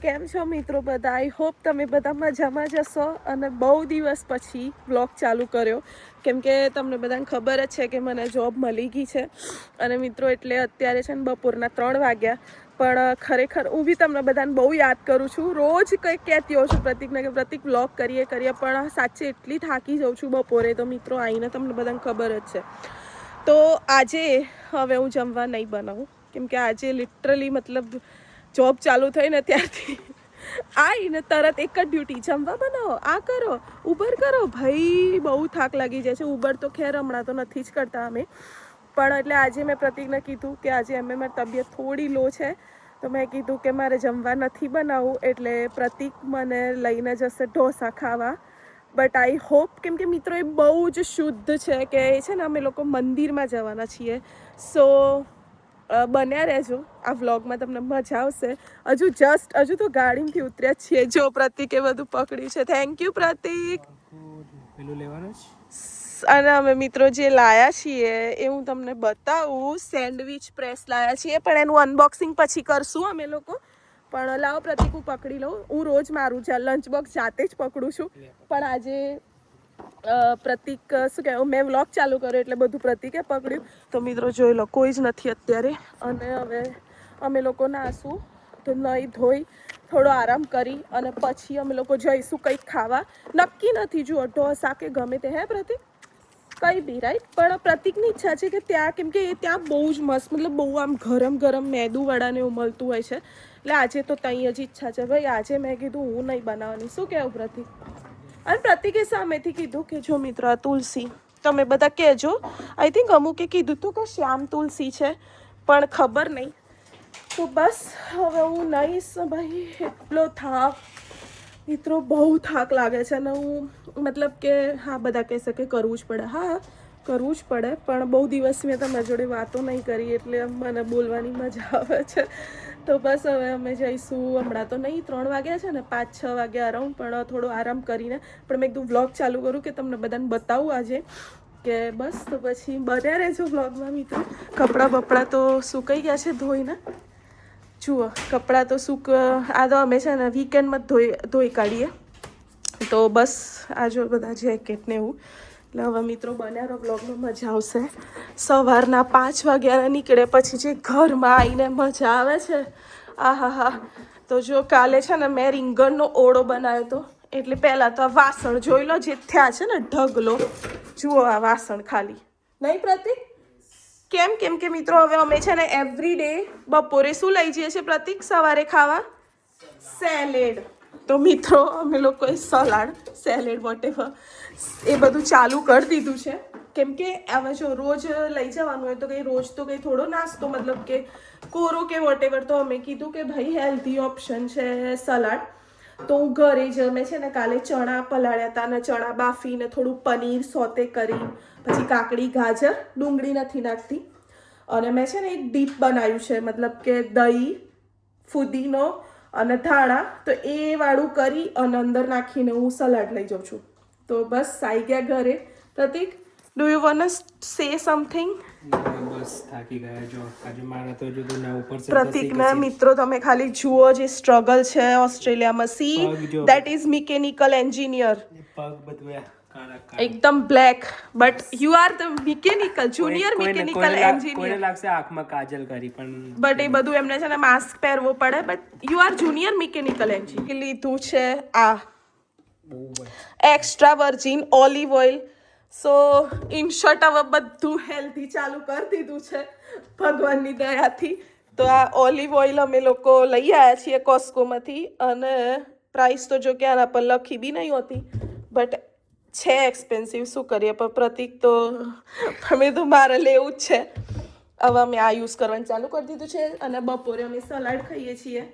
કેમ છો મિત્રો બધા? આઈ હોપ તમે બધા મજામાં જ હશો અને બહુ દિવસ પછી વ્લોગ ચાલુ કર્યો કેમ કે તમને બધાને ખબર જ છે કે મને જોબ મળી ગઈ છે અને મિત્રો એટલે અત્યારે છે ને બપોરના 3 વાગ્યા પણ ખરેખર હું બી તમને બધાને બહુ યાદ કરું છું. રોજ કંઈક કહેતી હોઉં છું પ્રતિકને કે પ્રતિક વ્લોગ કરીએ પણ સાચે એટલી થાકી જાઉં છું બપોરે તો મિત્રો આવીને તમને બધાને ખબર જ છે. તો આજે હવે હું જમવા નહીં બનાવું કેમ કે આજે લિટરલી મતલબ જોબ ચાલુ થઈ ને ત્યારથી આવીને તરત એક જ ડ્યુટી, જમવા બનાવો, આ કરો, ઉબર કરો. ભાઈ બહુ થાક લાગી જાય છે. ઉબર તો ખેર હમણાં તો નથી જ કરતા અમે, પણ એટલે આજે મેં પ્રતિકને કીધું કે આજે મારી તબિયત થોડી લો છે તો મેં કીધું કે મારે જમવા નથી બનાવવું એટલે પ્રતિક મને લઈને જશે ઢોસા ખાવા. બટ આઈ હોપ કેમ કે મિત્રો એ બહુ જ શુદ્ધ છે કે એ છે ને અમે લોકો મંદિરમાં જવાના છીએ. સો બન્યા રહેજો આ વ્લોગમાં, તમને મજા આવશે. હજુ તો ગાડીમાંથી ઉતર્યા છીએ. જો પ્રતિકે બધું પકડ્યું છે. થેન્ક યુ પ્રતિક. પેલું લેવાનું અને અમે મિત્રો જે લાયા છીએ એ હું તમને બતાવું. સેન્ડવિચ પ્રેસ લાયા છીએ પણ એનું અનબોક્સિંગ પછી કરશું અમે લોકો. પણ લાવો પ્રતિક હું પકડી લઉં. હું રોજ મારું લંચ બોક્સ જાતે જ પકડું છું પણ આજે પ્રતિક શું કહેવાય મેં વ્લોગ ચાલુ કર્યો એટલે બધું પ્રતિકે પકડ્યું. તો મિત્રો જોઈ લો કોઈ જ નથી અત્યારે અને હવે અમે લોકો નાશું તો નહીં ધોઈ થોડો આરામ કરી અને પછી અમે લોકો જઈશું કંઈક ખાવા. નક્કી નથી જુઓ ઢોસા કે ગમે તે હે પ્રતિક કંઈ બી રાઈટ. પણ પ્રતિકની ઈચ્છા છે કે ત્યાં કેમ કે ત્યાં બહુ જ મસ્ત મતલબ બહુ આમ ગરમ ગરમ મેદુવડાને એવું મળતું હોય છે એટલે આજે તો ત્યાં જ ઈચ્છા છે. ભાઈ આજે મેં કીધું હું નહીં બનાવવાની. શું કહેવું પ્રતિક? અને પ્રતિકે સામેથી કીધું કે જો મિત્રો આ તુલસી તમે બધા કહેજો. આઈ થિંક અમુકે કીધું હતું કે શ્યામ તુલસી છે પણ ખબર નહીં. તો બસ હવે હું નહીશ. ભાઈ એટલો થાક મિત્રો, બહુ થાક લાગે છે અને હું મતલબ કે હા બધા કહેશે કે કરવું જ પડે. હા કરવું જ પડે પણ બહુ દિવસ મેં તમારી જોડે વાતો નહીં કરી એટલે મને બોલવાની મજા આવે છે. તો બસ હવે અમે જઈશું. હમણાં તો નહીં 3 વાગ્યા છે ને 5-6 વાગ્યા અરાઉન્ડ, પણ થોડો આરામ કરીને પણ મેં એકદમ વ્લોગ ચાલુ કરું કે તમને બધાને બતાવું આજે કે બસ. તો પછી બન્યા રહેજો વ્લોગમાં મિત્રો. કપડાં તો સુકાઈ ગયા છે ધોઈને. જુઓ કપડાં તો આ તો અમે છે ને વીકેન્ડમાં જ ધોઈ કાઢીએ. તો બસ આ જો બધા જેકેટ ને એવું. એટલે હવે મિત્રો બન્યા રહો વ્લોગમાં, મજા આવશે. સવારના 5 વાગ્યાના નીકળે પછી જે ઘરમાં આવીને મજા આવે છે હા. તો જો કાલે છે ને મેં રીંગણનો ઓળો બનાવ્યો હતો એટલે પહેલાં તો આ વાસણ જોઈ લો જે થયા છે ને ઢગલો. જુઓ આ વાસણ ખાલી નહીં પ્રતિક? કેમ કે મિત્રો હવે અમે છે ને એવરી ડે બપોરે શું લઈ જઈએ છીએ પ્રતિક સવારે ખાવા? સેલેડ. તો મિત્રો અમે લોકોએ સેલેડ વોટેવર એ બધું ચાલુ કરી દીધું છે કેમ કે હવે જો રોજ લઈ જવાનું હોય તો રોજ તો કંઈ થોડો નાસ્તો મતલબ કે કોરો કે વોટેવર. તો અમે કીધું કે ભાઈ હેલ્ધી ઓપ્શન છે સલાડ. તો હું ઘરે જ અમે છે ને કાલે ચણા પલાળ્યા હતા અને ચણા બાફીને થોડું પનીર સોતે કરી પછી કાકડી ગાજર ડુંગળી નથી નાખતી અને મેં છે ને એક ડીપ બનાવ્યું છે મતલબ કે દહીં ફુદીનો અને ધાણા તો એ વાળું કરી અને અંદર નાખીને હું સલાડ લઈ જાઉં છું. તો બસ આવી ગયા ઘરે. Pratik do you want say something? બસ થાકી ગયા જો આજે મારા તો જો ના ઉપર છે પ્રતિકના મિત્રો તમે ખાલી જુઓ જે સ્ટ્રગલ છે ઓસ્ટ્રેલિયામાં. C that is mechanical engineer. પગ બધું એકદમ black but you are the mechanical junior mechanical engineer. કોઈને લાગશે આંખમાં કાજલ કરી પણ બટ એ બધું એમને છે ને માસ્ક પહેરવો પડે but you are junior mechanical engineer. લીધું છે આ extra virgin olive oil. So in short હવે બધું હેલ્ધી ચાલુ કરી દીધું છે ભગવાનની દયાથી. તો આ ઓલિવ ઓઇલ અમે લોકો લઈ આવ્યા છીએ કોસ્કોમાંથી અને પ્રાઇસ તો જો કે આના પર લખી બી નહીં હોતી બટ છે એક્સપેન્સિવ. શું કરીએ પણ પ્રતિક તો અમે તો મારે લેવું જ છે. હવે અમે આ યુઝ કરવાનું ચાલુ કરી દીધું છે અને બપોરે અમે સલાડ ખાઈએ છીએ.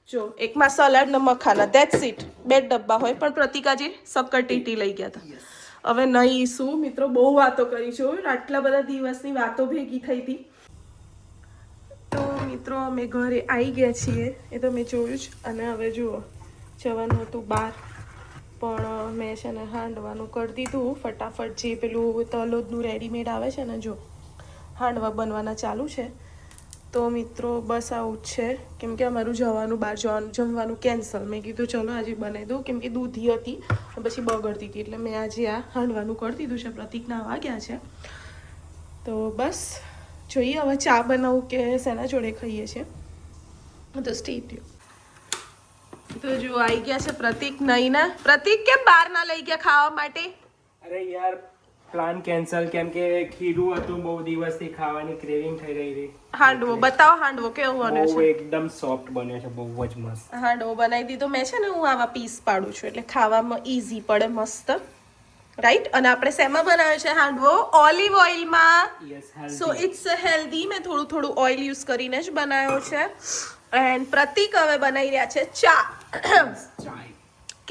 જો એકમાં સલાડ ને મખાના ધેટ્સ ઇટ. 2 ડબ્બા હોય પણ પ્રતિક આજે સક્કરટીટી લઈ ગયા હતા. હવે નહીં શું મિત્રો બહુ વાતો કરી જોયું આટલા બધા દિવસની વાતો ભેગી થઈ હતી. તો મિત્રો અમે ઘરે આવી ગયા છીએ એ તો મેં જોયું જ. અને હવે જુઓ જવાનું હતું બહાર પણ મેં છે ને હાંડવાનું કરી દીધું ફટાફટ. જે પેલું તલોદનું રેડીમેડ આવે છે ને જો હાંડવા બનવાના ચાલુ છે તો મિત્રો બસ આવું જ છે, કેમ કે અમારું જવાનું બહાર જમવાનું કેન્સલ. મેં કીધું ચલો આજે બનાવી દઉં, કેમ કે દૂધી હતી પછી બગડતી હતી, એટલે મેં આજે આ હાંડવાનું કરી દીધું છે. પ્રતિકના આવવા ગયા છે, તો બસ જોઈએ હવે ચા બનાવું કે શેના જોડે ખાઈએ છીએ. તો સ્ટે ટ્યુન. તો જો આવી ગયા છે પ્રતિક નહીં ના. પ્રતિક કેમ બહાર ના લઈ ગયા ખાવા માટે? અરે યાર પ્લાન કેન્સલ, કેમ કે ખીરું હતું, બહુ દિવસથી ખાવાની ક્રેવિંગ થઈ રહી હતી. હાંડવો બતાવો, હાંડવો કેવો બન્યો બહુ છે? એકદમ સોફ્ટ બન્યો છે, બહુ જ મસ્ત. હાંડવો બનાવી દીધો મેં છે ને. હું આવા પીસ પાડું છું એટલે ખાવામાં ઈઝી પડે, મસ્ત, રાઈટ. અને આપણે શેમાં બનાવ્યો છે હાંડવો? ઓલિવ ઓઇલમાં. Yes, so it's healthy. મેં થોડું થોડું ઓઇલ યુઝ કરીને જ બનાવ્યો છે. એન્ડ પ્રતિક હવે બનાવી રહ્યા છે ચા. ચાય.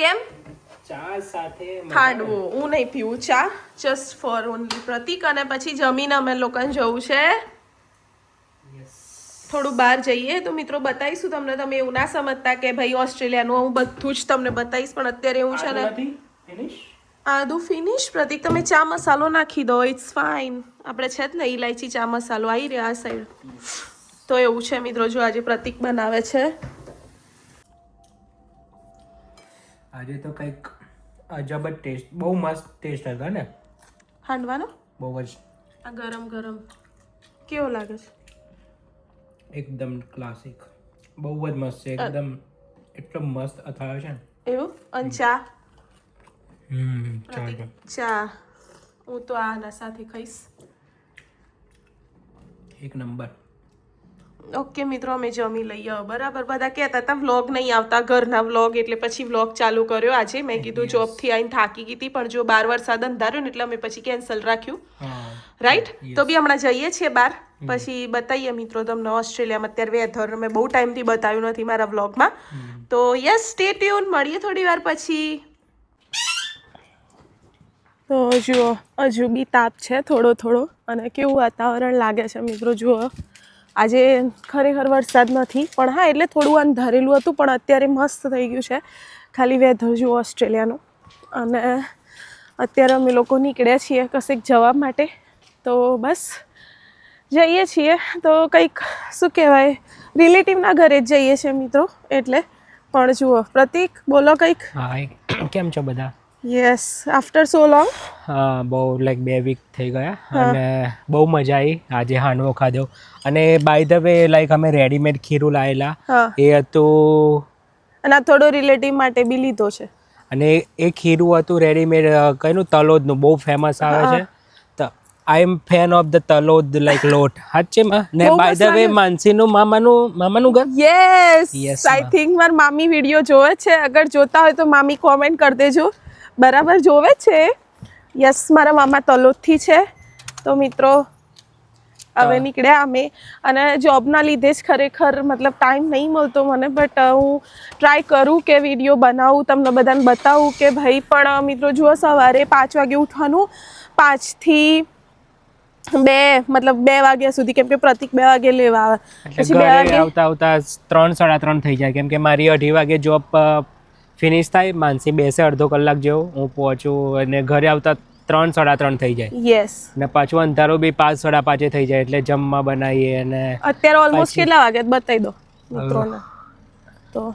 કેમ? ચા સાથે હાંડવો. હું નહીં પીવું ચા, જસ્ટ ફોર ઓનલી પ્રતિક. અને પછી જમીને અમે લોકોને જવું છે થોડું બહાર જઈએ. તો મિત્રો બતાવીશું તમને. તમે એવું ના સમજતા કે ભાઈ ઓસ્ટ્રેલિયાનું હું બધું જ તમને બતાવીશ, પણ અત્યારે એવું છે ને. આદુ ફિનિશ. પ્રતિક તમે ચા મસાલો નાખી દો, ઇટ્સ ફાઇન. આપણે છે જ ને ઇલાયચી ચા મસાલો આવી રહ્યા આ સાઈડ. તો એવું છે મિત્રો, જો આજે પ્રતિક બનાવે છે. આજે તો કંઈક અજબ જ ટેસ્ટ, બહુ મસ્ત ટેસ્ટ હતો ને હાંડવાનો. બહુ જ. આ ગરમ ગરમ કેવો લાગે છે? એકદમ ક્લાસિક, બહુ જ મસ્ત છે એકદમ. એટલો મસ્ત અથાયો છે ને. એવું. અને ચા? ચાલ ચા હું તો આના સાથે ખાઈશ. એક નંબર. ઓકે મિત્રો, અમે જમી લઈએ બરાબર. બધા કહેતા હતા વ્લોગ નહીં આવતા, ઘરના વ્લોગ, એટલે પછી વ્લોગ ચાલુ કર્યો આજે. મેં કીધું જોબથી આવીને થાકી ગઈ હતી, પણ જો 12 વરસાદ અંધાર્યો ને એટલે અમે પછી કેન્સલ રાખ્યું, રાઈટ. તો બી હમણાં જઈએ છીએ બહાર, પછી બતાવીએ મિત્રો તમને ઓસ્ટ્રેલિયામાં અત્યારે વેધર. મેં બહુ ટાઈમથી બતાવ્યું નથી મારા વ્લોગમાં. તો યસ, સ્ટે ટ્યુન. મળીએ થોડી વાર પછી. તો જુઓ હજુ બી તાપ છે થોડો થોડો, અને કેવું વાતાવરણ લાગે છે મિત્રો. જુઓ આજે ખરેખર વરસાદ નથી, પણ હા એટલે થોડું અંધારેલું હતું, પણ અત્યારે મસ્ત થઈ ગયું છે. ખાલી વેધર જુઓ ઓસ્ટ્રેલિયાનું. અને અત્યારે અમે લોકો નીકળ્યા છીએ કશેક જવા માટે. તો બસ જઈએ છીએ. તો કંઈક શું કહેવાય, રિલેટિવના ઘરે જ જઈએ છીએ મિત્રો, એટલે. પણ જુઓ પ્રતિક બોલો કંઈક. હા, કેમ છો બધા? યસ, આફ્ટર સો લોંગ. હા, બહુ લાઈક 2 વીક થઈ ગયા, અને બહુ મજા આવી. આજે હાંડવો ખાધો, અને બાય ધ વે લાઈક અમે રેડીમેડ ખીરું લાવેલા, એ હતું. અને આ થોડો રિલેટિવ માટે બી લીધો છે. અને એ ખીરું હતું રેડીમેડ, કયું તલોદનું બહુ ફેમસ આવે છે. તો I am fan of the Talod like lot. સાચેમાં. ને બાય ધ વે માનસીનું મામાનું ઘર. યસ, આઈ થિંક મારી મામી વિડીયો જોવે છે. અગર જોતા હોય તો મામી કોમેન્ટ કરી દેજો. બરાબર જોવે છે. યસ, મારા મામા તલોદથી છે. તો મિત્રો હવે નીકળ્યા અમે. અને જોબના લીધે જ ખરેખર મતલબ ટાઈમ નહીં મળતો મને, બટ હું ટ્રાય કરું કે વિડીયો બનાવું, તમને બધાને બતાવું કે ભાઈ. પણ મિત્રો જુઓ સવારે 5 વાગે ઉઠવાનું, 5 થી 2 મતલબ 2 વાગ્યા સુધી, કેમ કે પ્રતિક 2 વાગે લેવા આવે. પછી 2 વાગે આવતા 3 સાડા 3 થઈ જાય, કેમ કે મારી 2:30 વાગે જોબ ફિનિશ થાય. માનસી બેસે અડધો કલાક જેવું, હું પહોંચું, અને ઘરે આવતા 3 સાડા 3 થઈ જાય. યસ. અને પાછું અંધારું બી 5 સાડા 5 થઈ જાય, એટલે જમવા બનાવીએ. અને અત્યારે ઓલમોસ્ટ કેટલા વાગે બતાવી દો મિત્રોને. તો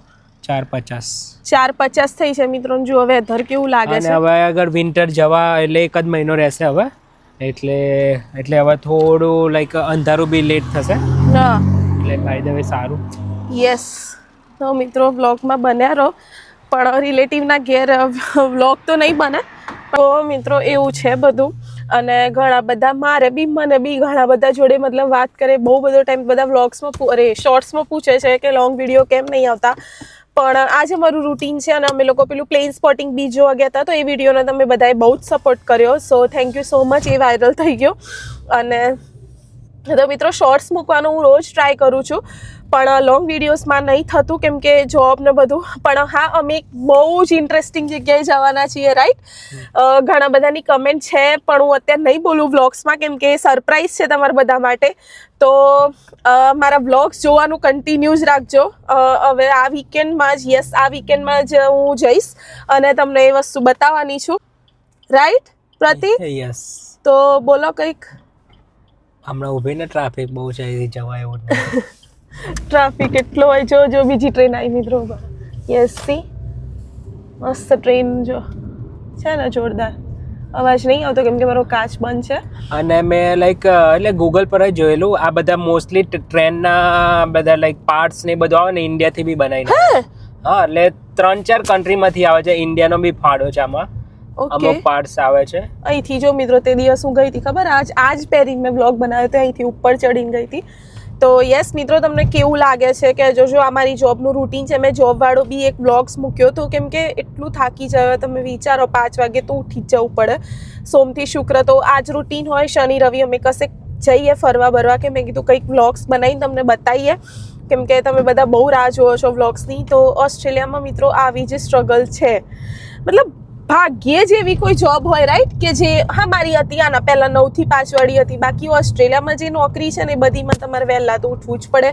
4:50 થઈ છે મિત્રોને. જુઓ વેધર કેવું લાગે છે. અને હવે આગળ વિન્ટર જવા એટલે 1 જ મહિનો રહેશે હવે, એટલે હવે થોડું લાઈક અંધારું બી લેટ થશે, એટલે બાય ધ વે સારું. યસ. તો મિત્રો વ્લોગમાં બન્યા રહો, પણ રિલેટિવના ઘેર વ્લોગ તો નહીં બને. તો મિત્રો એવું છે બધું. અને ઘણા બધા મને બી ઘણા બધા જોડે મતલબ વાત કરે, બહુ બધો ટાઈમ બધા વ્લોગ્સમાં શોર્ટ્સમાં પૂછે છે કે લોંગ વિડીયો કેમ નહીં આવતા. પણ આજે મારું રૂટીન છે, અને અમે લોકો પેલું પ્લેન સ્પોટિંગ બીચ જોવા ગયા હતા, તો એ વિડીયોને તમે બધાએ બહુ જ સપોર્ટ કર્યો. So thank you so much. A viral થઈ ગયો. અને તો મિત્રો શોર્ટ્સ મૂકવાનું હું રોજ ટ્રાય કરું છું, પણ લોંગ વિડીયોઝમાં નહીં થતું, કેમ કે જોબ ને બધું. પણ હા, અમે બહુ જ ઇન્ટરેસ્ટિંગ જગ્યાએ જવાના છીએ, રાઈટ. ઘણા બધાની કમેન્ટ છે, પણ હું અત્યારે નહીં બોલું વ્લોગ્સમાં, કેમ કે સરપ્રાઈઝ છે તમારા બધા માટે. તો મારા વ્લોગ્સ જોવાનું કન્ટિન્યુ જ રાખજો. હવે આ વીકેન્ડમાં જ, યસ આ વીકેન્ડમાં જ હું જઈશ અને તમને એ વસ્તુ બતાવવાની છું, રાઈટ પ્રતિક? યસ. તો બોલો કંઈક. હમણાં ઊભી ને ટ્રાફિક બહુ છે અહીંથી જવાય એવું નહીં. ટ્રાફિક એટલો હોય. જો બીજી ટ્રેન આવી મિત્રો. યસ સી મસ્ત ટ્રેન જો છે ને જોરદાર. અવાજ નહીં આવતો કેમ કે મારો કાચ બંધ છે. અને મેં લાઈક એટલે ગૂગલ પર જ જોયેલું આ બધા મોસ્ટલી ટ્રેનના બધા લાઈક પાર્ટ્સ ને બધું આવે ને ઇન્ડિયાથી બી બનાવીને. હા એટલે 3-4 કન્ટ્રીમાંથી આવે છે. ઇન્ડિયાનો બી ફાળો છે આમાં. અમુક પાર્ટ્સ આવે છે અહીંથી. જો મિત્રો તે દિવસ હું ગઈ હતી ખબર આજ પહેરીને મેં બ્લોગ બનાવ્યો હતો અહીંથી ઉપર ચડીને ગઈ હતી. તો યસ મિત્રો તમને કેવું લાગે છે કે જો આ મારી જોબનું રૂટીન છે. મેં જોબવાળો બી એક બ્લોગ્સ મૂક્યો હતો કેમ કે એટલું થાકી જાય. તમે વિચારો 5 વાગે તો ઉઠી જ જવું પડે. સોમથી શુક્ર તો આ જ રૂટીન હોય. શનિ રવિ અમે કશે જઈએ ફરવા બરવા કે મેં કીધું કંઈક બ્લોગ્સ બનાવીને તમને બતાવીએ કેમ કે તમે બધા બહુ રાહ જોવો છો વ્લોગ્સની. તો ઓસ્ટ્રેલિયામાં મિત્રો આવી જ સ્ટ્રગલ છે. મતલબ ભાગ્યે જેવી કોઈ જોબ હોય રાઈટ કે જે હા મારી હતી આના પહેલાં 9 થી 5 વાળી હતી. બાકી ઓસ્ટ્રેલિયામાં જે નોકરી છે ને એ બધીમાં તમારે વહેલા તો ઉઠવું જ પડે.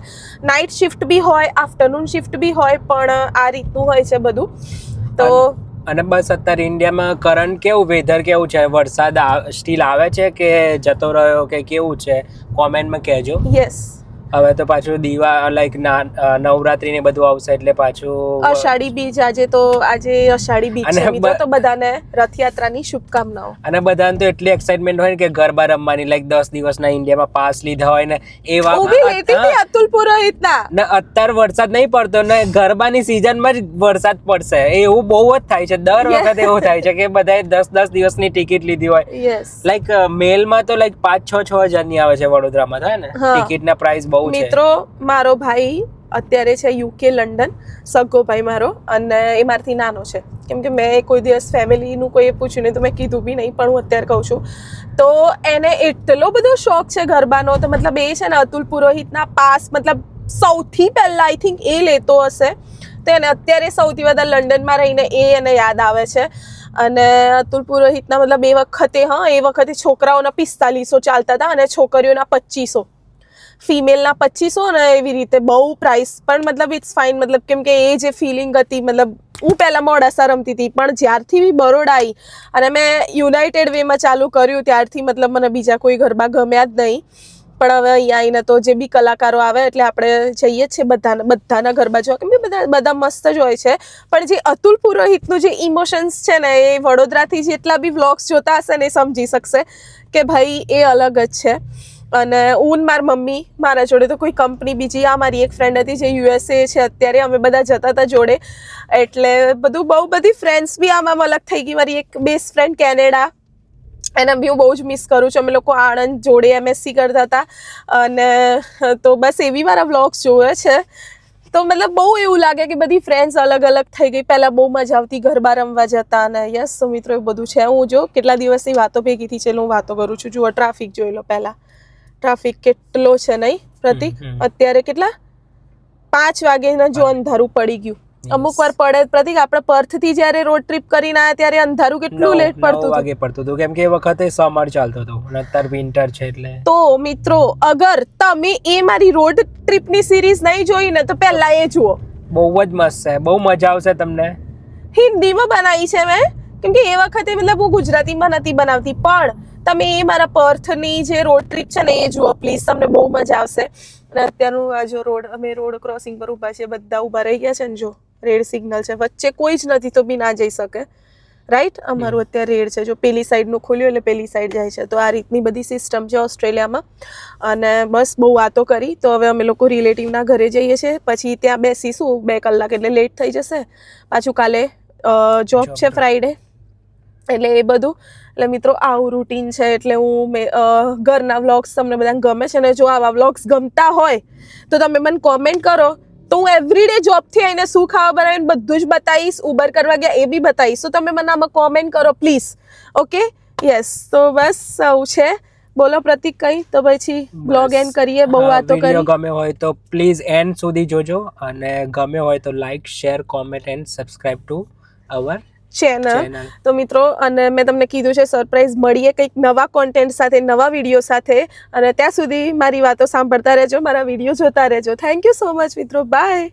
નાઇટ શિફ્ટ બી હોય, આફ્ટરનૂન શિફ્ટ બી હોય, પણ આ રીતનું હોય છે બધું. તો અને બસ અત્યારે ઇન્ડિયામાં કરંટ કેવું વેધર કેવું છે? વરસાદ સ્ટીલ આવે છે કે જતો રહ્યો કે કેવું છે? કોમેન્ટમાં કહેજો. યસ હવે તો પાછું લાઈક નવરાત્રી ને બધું આવશે એટલે પાછું અષાઢી બીજ. આજે અષાઢી બીજ છે મિત્રો. તો બધાને રથયાત્રાની શુભકામનાઓ. અને બધાને તો એટલી એક્સાઇટમેન્ટ હોય ને કે ગરબા રમવાની લાઈક 10 દિવસના ઇન્ડિયામાં પાસ લીધા હોય ને એવા. અતુલ પુરોહિતના ને અત્યારે વરસાદ નહીં પડતો ને ગરબાની સિઝનમાં જ વરસાદ પડશે એવું બહુ જ થાય છે. દર વખત એવું થાય છે કે બધાએ 10 દિવસની ટિકિટ લીધી હોય. લાઈક મેલમાં તો લાઈક 5-6 હજારની આવે છે વડોદરામાં થાય ને ટિકિટના પ્રાઇસ. મિત્રો મારો ભાઈ અત્યારે છે યુકે લંડન. સગો ભાઈ મારો અને એ મારથી નાનો છે કેમ કે મેં કોઈ દિવસ ફેમિલીનું કોઈ પૂછ્યું નહીં તો મેં કીધું બી નહીં પણ હું અત્યારે કહું છું. તો એને એટલો બધો શોખ છે ગરબાનો. તો મતલબ એ છે ને અતુલ પુરોહિતના પાસ મતલબ સૌથી પહેલા આઈ થિંક એ લેતો હશે. તો એને અત્યારે સૌથી વધારે લંડનમાં રહીને એને યાદ આવે છે. અને અતુલ પુરોહિતના મતલબ એ વખતે છોકરાઓના 4500 ચાલતા હતા અને છોકરીઓના 2500. ફિમેલના 2500 ને એવી રીતે બહુ પ્રાઇસ. પણ મતલબ ઇટ્સ ફાઇન મતલબ કેમ કે એ જે ફિલિંગ હતી મતલબ હું પહેલાં મોડાસા રમતી હતી પણ જ્યારથી બી બરોડા આવી અને મેં યુનાઇટેડ વેમાં ચાલુ કર્યું ત્યારથી મતલબ મને બીજા કોઈ ગરબા ગમ્યા જ નહીં. પણ હવે અહીંયા આવીને તો જે બી કલાકારો આવે એટલે આપણે જઈએ જ છીએ બધાના ગરબા જોવા કેમ કે બધા મસ્ત જ હોય છે. પણ જે અતુલ પુરોહિતનું જે ઇમોશન્સ છે ને એ વડોદરાથી જેટલા બી વ્લોગ્સ જોતા હશે ને એ સમજી શકશે કે ભાઈ એ અલગ જ છે. અને હું મારી મમ્મી મારા જોડે તો કોઈ કંપની બીજી આ મારી એક ફ્રેન્ડ હતી જે યુએસએ છે અત્યારે. અમે બધા જતા હતા જોડે એટલે બહુ બધી ફ્રેન્ડ્સ બી આમાં અલગ થઈ ગઈ. મારી એક બેસ્ટ ફ્રેન્ડ કેનેડા એને બી હું બહુ જ મિસ કરું છું. અમે લોકો આણંદ જોડે MSc કરતા હતા અને તો બસ એવી મારા વ્લોગ્સ જોવે છે. તો મતલબ બહુ એવું લાગે કે બધી ફ્રેન્ડ્સ અલગ અલગ થઈ ગઈ. પહેલાં બહુ મજા આવતી ગરબા રમવા જતા અને યસ તો મિત્રો એવું બધું છે. હું જો કેટલા દિવસની વાતો ભેગીથી છે હું વાતો કરું છું. જુઓ ટ્રાફિક જોઈ લો. પહેલાં ટ્રાફિક કેટલો છે નહીં પ્રતિક? અત્યારે કેટલા 5 વાગે જો અંધારું પડી ગયું. અમુક વાર પડે પ્રતિક. આપણે પર્થથી જ્યારે રોડ ટ્રીપ કરીને આવ્યા ત્યારે અંધારું કેટલું લેટ પડતું હતું કેમ કે એ વખતે સમર ચાલતો હતો અને અત્યારે વિન્ટર છે એટલે. તો મિત્રો અગર તમે એ મારી રોડ ટ્રીપની સિરીઝ નહીં જોઈ ને તો પહેલા એ જુઓ. બહુ જ મસ્ત છે. બહુ મજા આવશે તમને. હિન્દીમાં બનાવી છે મેં કેમ કે એ વખતે મતલબ હું ગુજરાતીમાં નથી બનાવતી. પણ તમે એ મારા પર્થની જે રોડ ટ્રીપ છે ને એ જુઓ પ્લીઝ. તમને બહુ મજા આવશે. અને અત્યારનું આ જો અમે રોડ ક્રોસિંગ પર ઊભા છીએ. બધા ઊભા રહી ગયા છે ને જો રેડ સિગ્નલ છે. વચ્ચે કોઈ જ નથી તો બી ના જઈ શકે રાઈટ. અમારું અત્યારે રેડ છે. જો પેલી સાઈડનું ખોલ્યું એટલે પેલી સાઈડ જાય છે. તો આ રીતની બધી સિસ્ટમ છે ઓસ્ટ્રેલિયામાં. અને બસ બહુ વાતો કરી તો હવે અમે લોકો રિલેટિવના ઘરે જઈએ છીએ. પછી ત્યાં બેસીશું 2 કલાક એટલે લેટ થઈ જશે. પાછું કાલે જોબ છે ફ્રાઈડે એટલે એ બધું. એટલે મિત્રો આવું રૂટીન છે. એટલે હું ઘરના વ્લોગ્સ તમને બધાને ગમે છે ને જો આવા વ્લોગ્સ ગમતા હોય તો તમે મને કોમેન્ટ કરો. તો હું એવરીડે જોબથી આવીને શું ખાવા બનાવીને બધું જ બતાવીશ. ઉબર કરવા ગયા એ બી બતાવીશ. તો તમે મને આમાં કોમેન્ટ કરો પ્લીઝ. ઓકે યસ તો બસ આવું છે. બોલો પ્રતિક કઈ તો પછી બ્લોગ એન્ડ કરીએ. બહુ વાતો કરી. વિડિયો ગમે હોય તો પ્લીઝ એન્ડ સુધી જોજો અને ગમે હોય તો like share comment and subscribe to our channel. તો મિત્રો અને મેં તમને કીધું છે સરપ્રાઈઝ મળીએ કંઈક નવા કોન્ટેન્ટ સાથે નવા વિડીયો સાથે. અને ત્યાં સુધી મારી વાતો સાંભળતા રહેજો મારા વિડીયો જોતા રહેજો. થેન્ક યુ સો મચ મિત્રો. બાય.